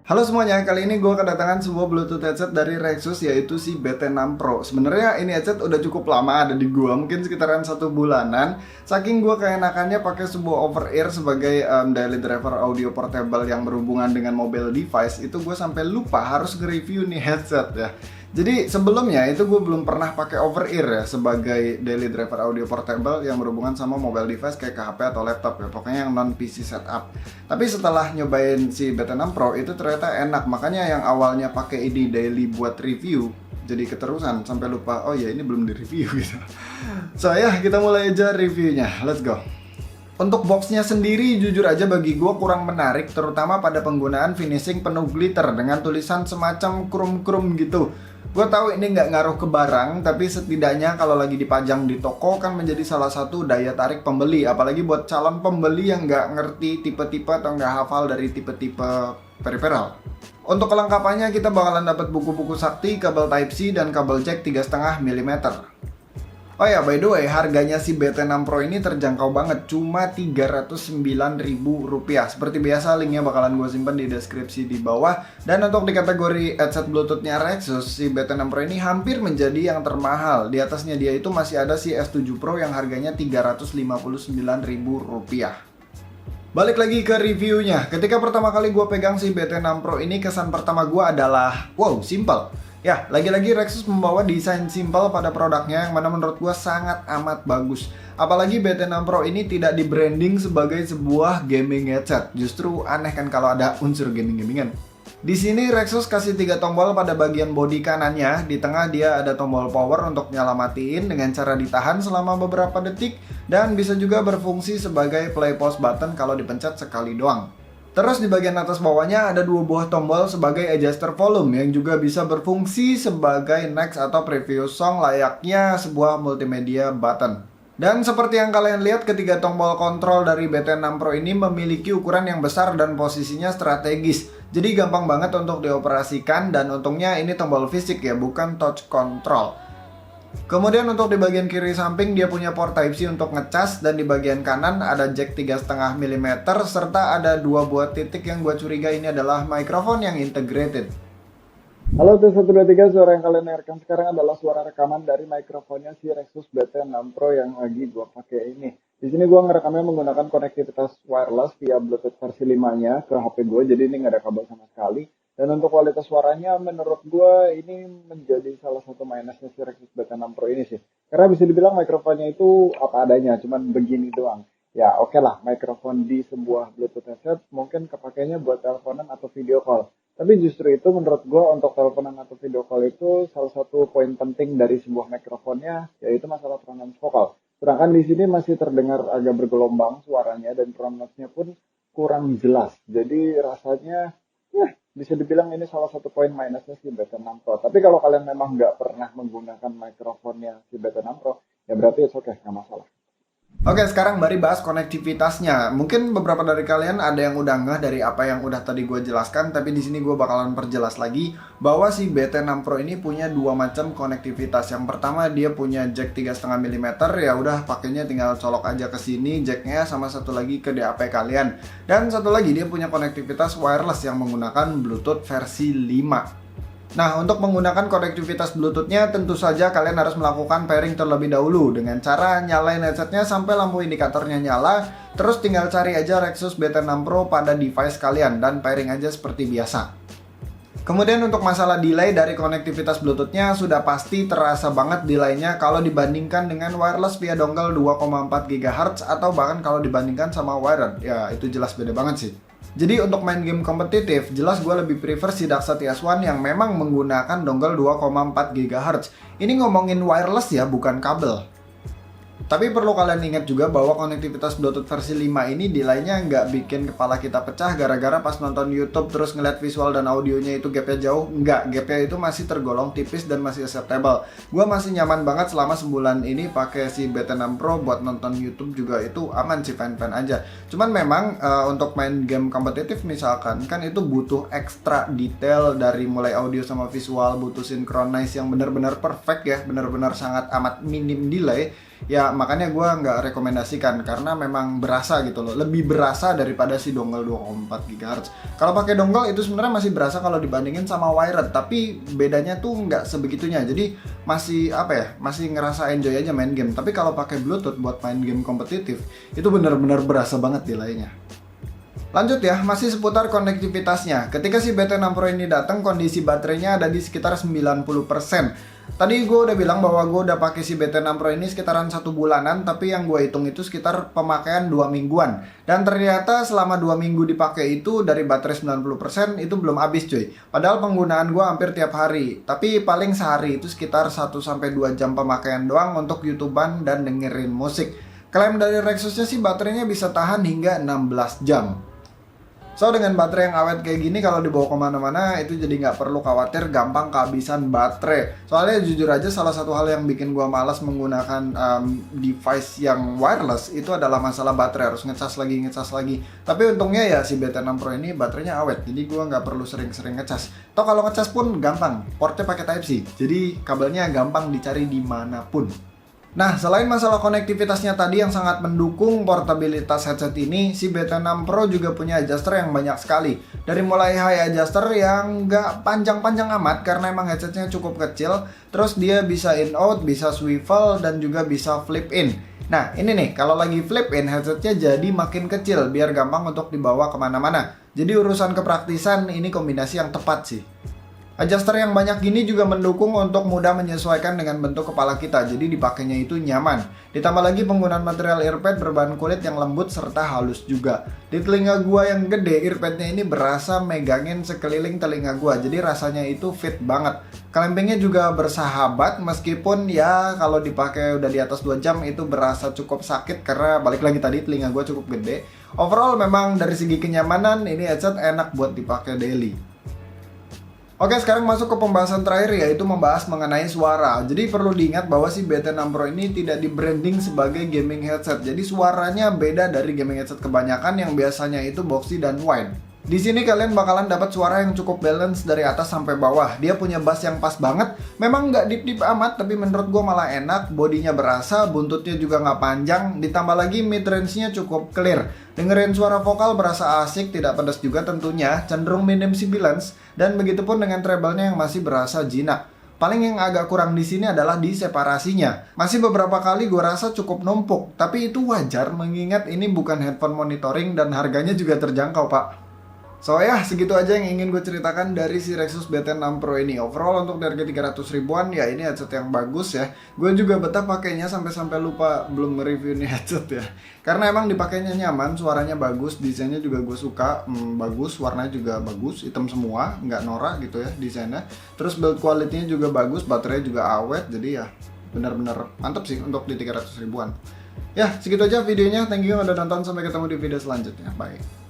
Halo semuanya, kali ini gue kedatangan sebuah Bluetooth headset dari Rexus yaitu si BT6 Pro. Sebenarnya ini headset udah cukup lama ada di gue, mungkin sekitaran 1 bulanan. Saking gue keenakannya pakai sebuah over-ear sebagai daily driver audio portable yang berhubungan dengan mobile device, itu gue sampai lupa harus nge-review nih headset ya. Jadi sebelumnya itu gue belum pernah pakai over-ear ya sebagai daily driver audio portable yang berhubungan sama mobile device kayak ke HP atau laptop ya, pokoknya yang non PC setup. Tapi setelah nyobain si BT6 Pro itu ternyata enak, makanya yang awalnya pakai ini daily buat review jadi keterusan sampai lupa, oh ya ini belum di-review gitu. So ya, kita mulai aja reviewnya, let's go. Untuk boxnya sendiri jujur aja bagi gue kurang menarik, terutama pada penggunaan finishing penuh glitter dengan tulisan semacam krum-krum gitu. Gue tahu ini nggak ngaruh ke barang, tapi setidaknya kalau lagi dipajang di toko kan menjadi salah satu daya tarik pembeli. Apalagi buat calon pembeli yang nggak ngerti tipe-tipe atau nggak hafal dari tipe-tipe peripheral. Untuk kelengkapannya kita bakalan dapat buku-buku sakti, kabel Type-C, dan kabel jack 3,5 mm. Oh ya, by the way, harganya si BT6 Pro ini terjangkau banget, cuma Rp309.000. Seperti biasa, linknya bakalan gue simpan di deskripsi di bawah. Dan untuk di kategori headset Bluetooth-nya Rexus, si BT6 Pro ini hampir menjadi yang termahal. Di atasnya dia itu masih ada si S7 Pro yang harganya Rp359.000. Balik lagi ke reviewnya. Ketika pertama kali gue pegang si BT6 Pro ini, kesan pertama gue adalah, wow, simple. Ya, lagi-lagi Rexus membawa desain simpel pada produknya yang mana menurut gue sangat amat bagus. Apalagi BT6 Pro ini tidak di branding sebagai sebuah gaming headset. Justru aneh kan kalau ada unsur gaming-gamingan. Di sini Rexus kasih 3 tombol pada bagian bodi kanannya. Di tengah dia ada tombol power untuk nyala matiin dengan cara ditahan selama beberapa detik. Dan bisa juga berfungsi sebagai play pause button kalau dipencet sekali doang. Terus di bagian atas bawahnya ada 2 buah tombol sebagai adjuster volume yang juga bisa berfungsi sebagai next atau preview song layaknya sebuah multimedia button. Dan seperti yang kalian lihat, ketiga tombol kontrol dari BT6 Pro ini memiliki ukuran yang besar dan posisinya strategis. Jadi gampang banget untuk dioperasikan dan untungnya ini tombol fisik ya, bukan touch control. Kemudian untuk di bagian kiri samping dia punya port Type-C untuk ngecas, dan di bagian kanan ada jack 3,5 mm serta ada 2 buah titik yang gue curiga ini adalah mikrofon yang integrated. Halo tes 123, suara yang kalian dengarkan sekarang adalah suara rekaman dari mikrofonnya si Rexus BT6 Pro yang lagi gue pakai ini. Di sini gue ngerekamnya menggunakan konektivitas wireless via Bluetooth versi 5-nya ke HP gue, jadi ini nggak ada kabel sama sekali. Dan untuk kualitas suaranya menurut gue ini menjadi salah satu minusnya si Rexus BT6 Pro ini sih. Karena bisa dibilang mikrofonnya itu apa adanya, cuman begini doang. Ya oke lah, mikrofon di sebuah Bluetooth headset mungkin kepakainya buat teleponan atau video call. Tapi justru itu menurut gue untuk teleponan atau video call itu salah satu poin penting dari sebuah mikrofonnya, yaitu masalah pronounce vokal. Sedangkan di sini masih terdengar agak bergelombang suaranya dan pronounce-nya pun kurang jelas. Jadi rasanya bisa dibilang ini salah satu poin minusnya si BT6 Pro. Tapi kalau kalian memang nggak pernah menggunakan mikrofonnya si BT6 Pro, ya berarti oke, nggak masalah. Oke, sekarang mari bahas konektivitasnya. Mungkin beberapa dari kalian ada yang udah ngeh dari apa yang udah tadi gue jelaskan, tapi di sini gue bakalan perjelas lagi bahwa si BT6 Pro ini punya 2 macam konektivitas. Yang pertama dia punya jack 3,5 mm, ya udah pakainya tinggal colok aja ke sini jacknya, sama satu lagi ke DAP kalian. Dan satu lagi dia punya konektivitas wireless yang menggunakan Bluetooth versi 5. Nah, untuk menggunakan konektivitas Bluetooth-nya tentu saja kalian harus melakukan pairing terlebih dahulu dengan cara nyalain headsetnya sampai lampu indikatornya nyala, terus tinggal cari aja Rexus BT6 Pro pada device kalian dan pairing aja seperti biasa. Kemudian untuk masalah delay dari konektivitas Bluetooth-nya sudah pasti terasa banget delaynya kalau dibandingkan dengan wireless via dongle 2,4 GHz atau bahkan kalau dibandingkan sama wired, ya itu jelas beda banget sih. Jadi untuk main game kompetitif, jelas gue lebih prefer si Daxa TS1 yang memang menggunakan dongle 2,4 GHz. Ini ngomongin wireless ya, bukan kabel. Tapi perlu kalian ingat juga bahwa konektivitas Bluetooth versi 5 ini delaynya nggak bikin kepala kita pecah gara-gara pas nonton YouTube terus ngeliat visual dan audionya itu gapnya jauh. Nggak, gapnya itu masih tergolong tipis dan masih acceptable. Gua masih nyaman banget selama sebulan ini pakai si BT6 Pro buat nonton YouTube juga itu aman sih, fine-fine aja. Cuman memang untuk main game kompetitif misalkan kan itu butuh ekstra detail dari mulai audio sama visual, butuh synchronize yang benar-benar perfect ya, benar-benar sangat amat minim delay. Ya makanya gue nggak rekomendasikan karena memang berasa gitu loh, lebih berasa daripada si dongle 2,4 GHz. Kalau pakai dongle itu sebenarnya masih berasa kalau dibandingin sama wired, tapi bedanya tuh nggak sebegitunya. Jadi masih apa ya, masih ngerasa enjoy aja main game. Tapi kalau pakai Bluetooth buat main game kompetitif itu bener-bener berasa banget delaynya. Lanjut ya, masih seputar konektivitasnya. Ketika si BT6 Pro ini datang, kondisi baterainya ada di sekitar 90%. Tadi gue udah bilang bahwa gue udah pakai si BT6 Pro ini sekitaran 1 bulanan, tapi yang gue hitung itu sekitar pemakaian 2 mingguan. Dan ternyata selama 2 minggu dipakai itu dari baterai 90% itu belum habis cuy. Padahal penggunaan gue hampir tiap hari, tapi paling sehari itu sekitar 1-2 jam pemakaian doang untuk YouTubean dan dengerin musik. Klaim dari Rexusnya sih baterainya bisa tahan hingga 16 jam. So dengan baterai yang awet kayak gini kalau dibawa kemana-mana itu jadi nggak perlu khawatir gampang kehabisan baterai. Soalnya jujur aja salah satu hal yang bikin gua malas menggunakan device yang wireless itu adalah masalah baterai, harus ngecas lagi. Tapi untungnya ya si BT6 Pro ini baterainya awet, jadi gua nggak perlu sering-sering ngecas. Toh kalau ngecas pun gampang, portnya pakai Type-C, jadi kabelnya gampang dicari dimanapun. Nah, selain masalah konektivitasnya tadi yang sangat mendukung portabilitas headset ini, si BT6 Pro juga punya adjuster yang banyak sekali. Dari mulai high adjuster yang nggak panjang-panjang amat karena emang headsetnya cukup kecil, terus dia bisa in-out, bisa swivel, dan juga bisa flip-in. Nah, ini nih, kalau lagi flip-in, headsetnya jadi makin kecil, biar gampang untuk dibawa kemana-mana. Jadi urusan kepraktisan, ini kombinasi yang tepat sih. Adjuster yang banyak gini juga mendukung untuk mudah menyesuaikan dengan bentuk kepala kita, jadi dipakainya itu nyaman. Ditambah lagi penggunaan material earpad berbahan kulit yang lembut serta halus juga. Di telinga gua yang gede, earpadnya ini berasa megangin sekeliling telinga gua, jadi rasanya itu fit banget. Kelempengnya juga bersahabat, meskipun ya kalau dipakai udah di atas 2 jam itu berasa cukup sakit karena balik lagi tadi telinga gua cukup gede. Overall memang dari segi kenyamanan ini headset enak buat dipakai daily. Oke, sekarang masuk ke pembahasan terakhir, yaitu membahas mengenai suara. Jadi perlu diingat bahwa si BT6 Pro ini tidak di branding sebagai gaming headset. Jadi suaranya beda dari gaming headset kebanyakan yang biasanya itu boxy dan wide. Di sini kalian bakalan dapat suara yang cukup balance dari atas sampai bawah. Dia punya bass yang pas banget. Memang nggak deep-deep amat, tapi menurut gue malah enak. Bodinya berasa, buntutnya juga nggak panjang. Ditambah lagi mid range-nya cukup clear. Dengerin suara vokal berasa asik, tidak pedas juga tentunya. Cenderung minim sibilance. Dan begitupun dengan treble-nya yang masih berasa jinak. Paling yang agak kurang di sini adalah di separasinya. Masih beberapa kali gue rasa cukup numpuk. Tapi itu wajar mengingat ini bukan headphone monitoring dan harganya juga terjangkau, Pak. So ya, segitu aja yang ingin gue ceritakan dari si Rexus BT6 Pro ini. Overall untuk harga 300 ribuan ya ini headset yang bagus ya. Gue juga betah pakainya sampai lupa belum mereview nih headset ya. Karena emang dipakainya nyaman, suaranya bagus, desainnya juga gue suka, bagus, warnanya juga bagus, hitam semua, nggak norak gitu ya desainnya. Terus build quality-nya juga bagus, baterainya juga awet, jadi ya benar-benar mantep sih untuk di 300 ribuan. Ya, segitu aja videonya. Thank you udah nonton, sampai ketemu di video selanjutnya. Bye.